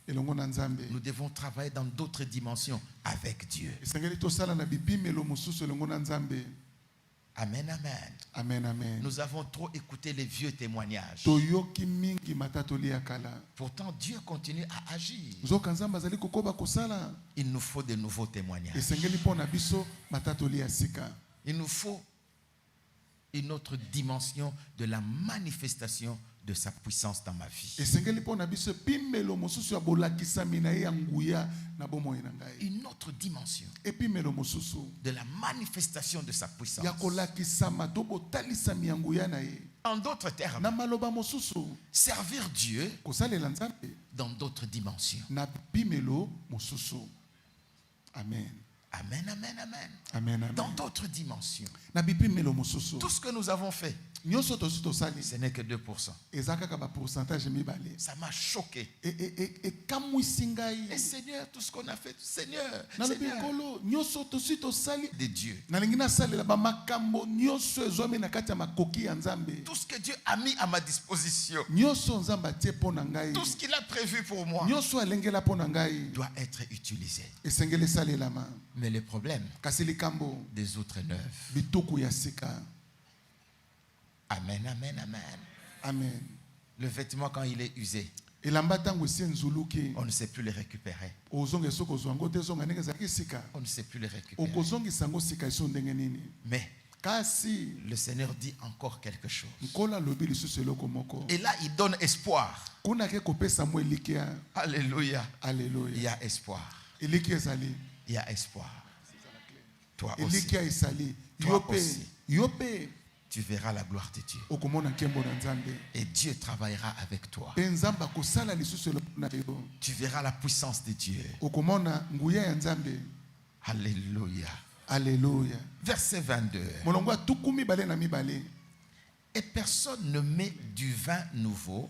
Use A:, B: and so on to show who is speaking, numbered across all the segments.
A: Nous devons travailler dans d'autres dimensions avec Dieu. Amen, amen.
B: Amen, amen.
A: Nous avons trop écouté les vieux témoignages. Pourtant, Dieu continue à agir. Il nous faut de nouveaux témoignages. Il nous faut une autre dimension de la manifestation de sa puissance dans ma vie. Une autre dimension de la manifestation de sa puissance. En d'autres termes, servir Dieu dans d'autres dimensions.
B: Amen.
A: Amen, amen, amen.
B: Amen, amen.
A: Dans d'autres dimensions.
B: Tout
A: ce que nous avons fait, ce n'est que 2%. Ça m'a choqué. Et Seigneur, tout ce qu'on a fait, Seigneur, de Dieu. Tout ce que Dieu a mis à ma disposition, tout ce qu'il a prévu pour moi, doit être utilisé. Mais le problème des outres neuves. Amen, amen, amen.
B: Amen.
A: Le vêtement, quand il est usé, on ne sait plus le récupérer. On ne sait plus le récupérer. Mais le Seigneur dit encore quelque chose. Et là, il donne espoir. Alléluia.
B: Alléluia.
A: Il y a espoir. Il y a espoir. Toi aussi. Toi aussi. Tu verras la gloire de Dieu. Et Dieu travaillera avec toi. Tu verras la puissance de Dieu. Alléluia.
B: Alléluia.
A: Verset 22. Et personne ne met du vin nouveau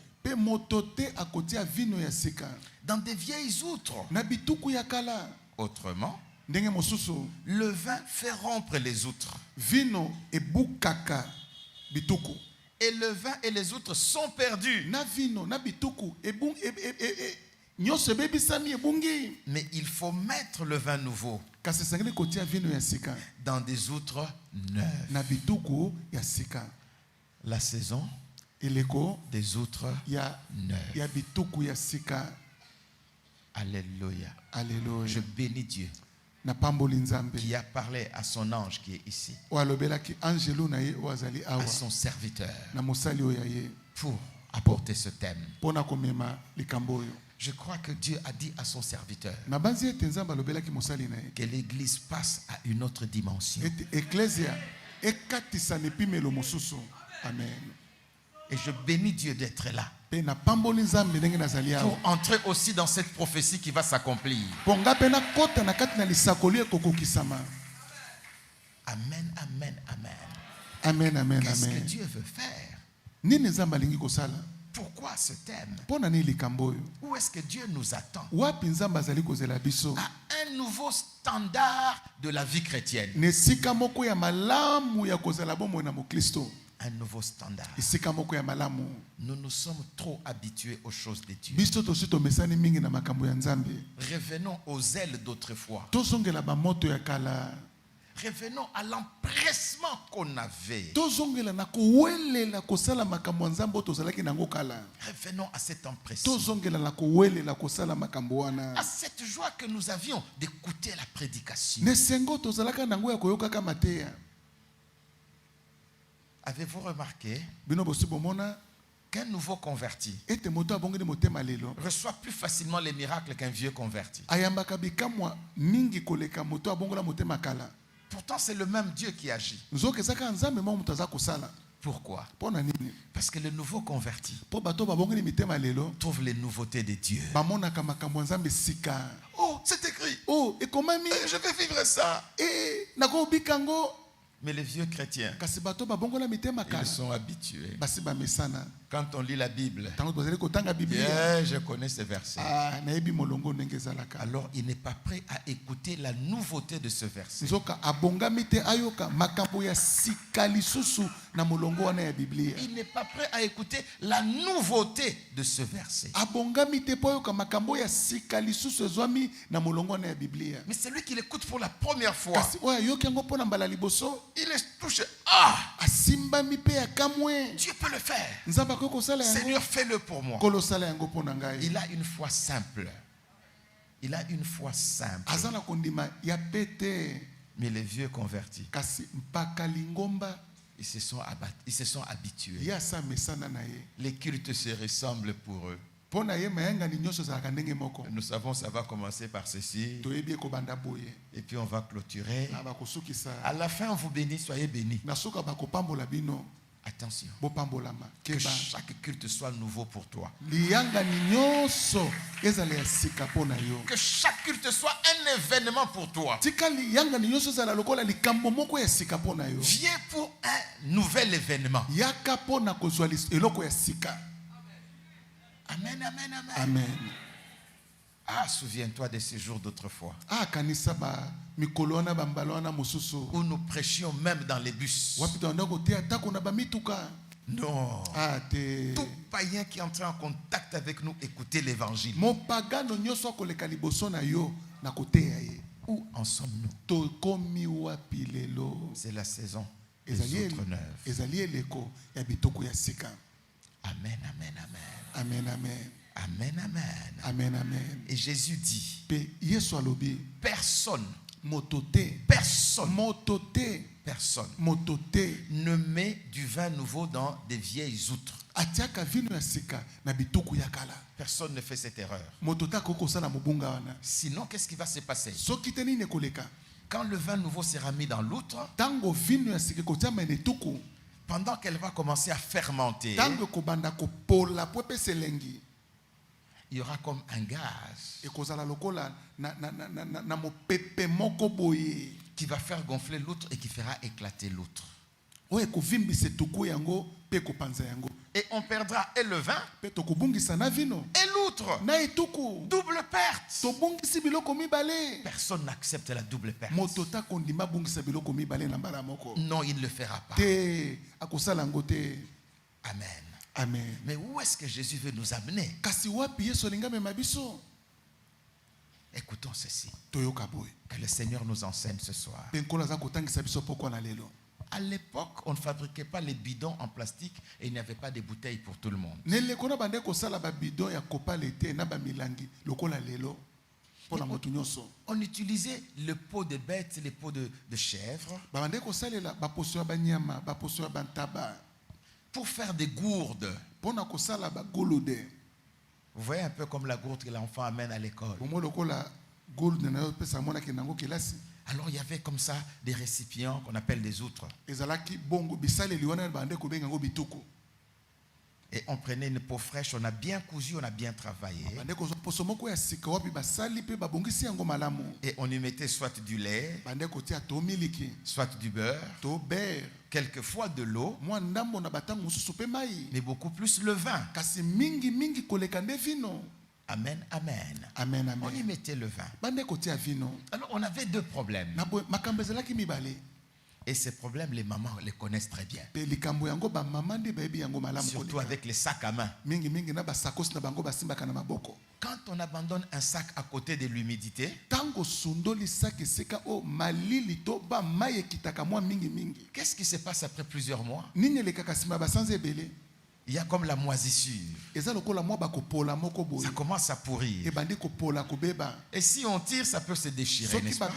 A: dans des vieilles outres. Autrement, le vin fait rompre les outres. Et le vin et les outres sont perdus. Mais il faut mettre le vin nouveau dans des outres neuves. La saison des outres neuves. Alléluia.
B: Alléluia.
A: Je bénis Dieu qui a parlé à son ange qui est ici, à son serviteur, pour apporter ce thème. Je crois que Dieu a dit à son serviteur que l'Église passe à une autre dimension.
B: Amen.
A: Et je bénis Dieu d'être là pour entrer aussi dans cette prophétie qui va s'accomplir. Amen, amen, amen.
B: Amen, amen,
A: Qu'est-ce
B: amen.
A: que Dieu veut faire? Pourquoi ce thème? Où est-ce que Dieu nous attend? À un nouveau standard de la vie chrétienne. Un nouveau standard. Nous nous sommes trop habitués aux choses de Dieu. Revenons aux ailes d'autrefois. Revenons à l'empressement qu'on avait. Revenons à cet empressement. À cette joie que nous avions d'écouter la prédication. Avez-vous remarqué qu'un nouveau converti reçoit plus facilement les miracles qu'un vieux converti? Pourtant, c'est le même Dieu qui agit. Pourquoi? Parce que le nouveau converti trouve les nouveautés de Dieu. Oh, c'est écrit.
B: Oh, et comment
A: je vais vivre ça. Mais les vieux chrétiens, ils sont habitués Quand on lit la Bible, yeah, je connais ces versets. Alors il n'est pas prêt à écouter la nouveauté de ce verset. Il n'est pas prêt à écouter la nouveauté de ce verset. Mais c'est lui qui l'écoute pour la première fois. Il est touché. Ah! Dieu peut le faire. Seigneur, fais-le pour moi. Il a une foi simple. Il a une foi simple. Mais les vieux convertis, ils se sont habitués. Les cultes se ressemblent pour eux. Nous savons ça va commencer par ceci. Et puis on va clôturer. À la fin, on vous bénit, soyez bénis. Attention. Que chaque culte soit nouveau pour toi. Que chaque culte soit un événement pour toi. Viens pour un nouvel événement. Amen, amen, amen.
B: Amen.
A: Ah, souviens-toi de ces jours d'autrefois. Où nous prêchions même dans les bus. Non. Tout païen qui entrait en contact avec nous écoutait l'évangile. Où en sommes-nous? C'est la saison des autres neuves. Amen, amen, amen.
B: Amen, amen.
A: Amen, amen.
B: Amen, amen.
A: Et Jésus dit, personne ne met du vin nouveau dans des vieilles outres. Personne ne fait cette erreur. Sinon, qu'est-ce qui va se passer? Quand le vin nouveau sera mis dans l'outre, pendant qu'elle va commencer à fermenter, il y aura comme un gaz qui va faire gonfler l'outre et qui fera éclater l'outre. Et on perdra et le vin et l'outre. Double perte. Personne n'accepte la double perte. Non, il ne le fera pas. Amen.
B: Amen.
A: Mais où est-ce que Jésus veut nous amener? Écoutons ceci. Que le Seigneur nous enseigne ce soir. À l'époque, on ne fabriquait pas les bidons en plastique et il n'y avait pas de bouteilles pour tout le monde. On utilisait le pot de bête, les pots de chèvre pour faire des gourdes. Vous voyez un peu comme la gourde que l'enfant amène à l'école. Alors il y avait comme ça des récipients qu'on appelle des outres. Et on prenait une peau fraîche, on a bien cousu, on a bien travaillé. Et on y mettait soit du lait, soit du beurre, quelquefois de l'eau, mais beaucoup plus le vin. Amen, amen.
B: Amen, amen.
A: On y mettait le vin. Alors on avait deux problèmes. Et ces problèmes, les mamans les connaissent très bien. Surtout avec les sacs à main. Quand on abandonne un sac à côté de l'humidité, qu'est-ce qui se passe après plusieurs mois? Il y a comme la moisissure. Ça commence à pourrir. Et si on tire, ça peut se déchirer, n'est-ce pas?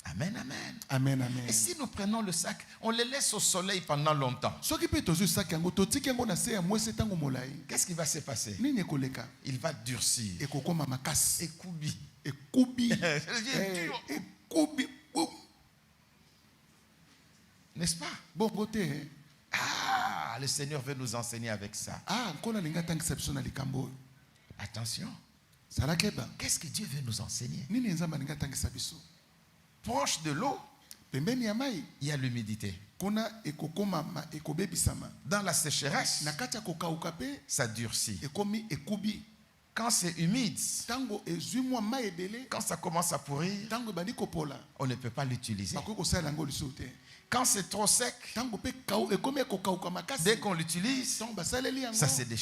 A: Amen, amen.
B: Amen, amen.
A: Et si nous prenons le sac, on le laisse au soleil pendant longtemps, qu'est-ce qui va se passer? Il va durcir. Et coubi. N'est-ce pas? Ah, le Seigneur veut nous enseigner avec ça. Attention. Qu'est-ce que Dieu veut nous enseigner? Proche de l'eau, il y a l'humidité. Dans la sécheresse, ça durcit. Quand c'est humide, quand ça commence à pourrir, on ne peut pas l'utiliser. Quand c'est trop sec, dès qu'on l'utilise, ça se déchire.